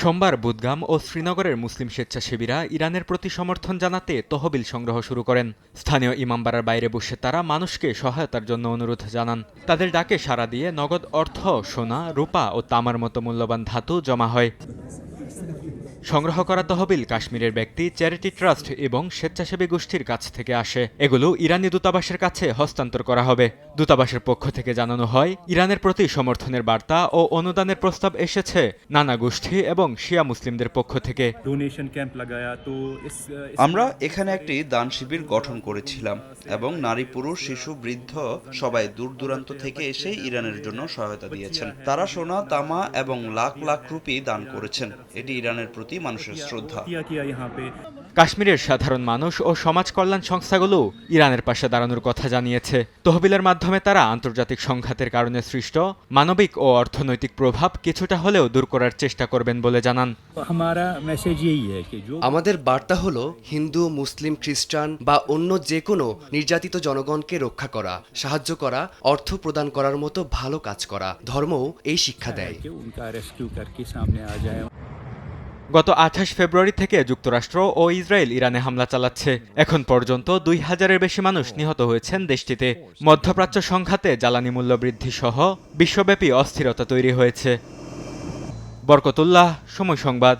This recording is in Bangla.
সোমবার বুদগাম ও শ্রীনগরের মুসলিম স্বেচ্ছাসেবীরা ইরানের প্রতি সমর্থন জানাতে তহবিল সংগ্রহ শুরু করেন। স্থানীয় ইমামবাড়ার বাইরে বসে তারা মানুষকে সহায়তার জন্য অনুরোধ জানান। তাদের ডাকে সাড়া দিয়ে নগদ অর্থ, সোনা, রূপা ও তামার মতো মূল্যবান ধাতু জমা হয়। সংগ্রহ করা তহবিল কাশ্মীরের ব্যক্তি, চ্যারিটি ট্রাস্ট এবং স্বেচ্ছাসেবী গোষ্ঠীর কাছ থেকে আসে। এগুলো ইরানি দূতাবাসের কাছে হস্তান্তর করা হবে। দূতাবাসের পক্ষ থেকে জানানো হয়, ইরানের প্রতি সমর্থনের বার্তা ও অনুদানের প্রস্তাব এসেছে নানা গোষ্ঠী এবং শিয়া মুসলিমদের পক্ষ থেকে। আমরা এখানে একটি দান শিবির গঠন করেছিলাম এবং নারী, পুরুষ, শিশু, বৃদ্ধ সবাই দূর দূরান্ত থেকে এসে ইরানের জন্য সহায়তা দিয়েছেন। তারা সোনা, তামা এবং লাখ লাখ রুপি দান করেছেন। এটি ইরানের প্রতি মানুষের শ্রদ্ধা। কাশ্মীরের সাধারণ মানুষ ও সমাজ কল্যাণ সংস্থাগুলো ইরানের পাশে দাঁড়ানোর কথা জানিয়েছে। তহবিলের মাধ্যমে তারা আন্তর্জাতিক সংঘাতের কারণে সৃষ্ট মানবিক ও অর্থনৈতিক প্রভাব কিছুটা হলেও দূর করার চেষ্টা করবেন বলে জানান। আমাদের বার্তা হলো, হিন্দু, মুসলিম, খ্রিস্টান বা অন্য যে কোনো নির্যাতিত জনগণকে রক্ষা করা, সাহায্য করা, অর্থ প্রদান করার মতো ভালো কাজ করা। ধর্মও এই শিক্ষা দেয়। গত 28 ফেব্রুয়ারি থেকে যুক্তরাষ্ট্র ও ইসরায়েল ইরানে হামলা চালাচ্ছে। এখন পর্যন্ত 2000-এর বেশি মানুষ নিহত হয়েছেন দেশটিতে। মধ্যপ্রাচ্য সংঘাতে জ্বালানি মূল্য বৃদ্ধি সহ বিশ্বব্যাপী অস্থিরতা তৈরি হয়েছে। বরকতুল্লাহ, সময় সংবাদ।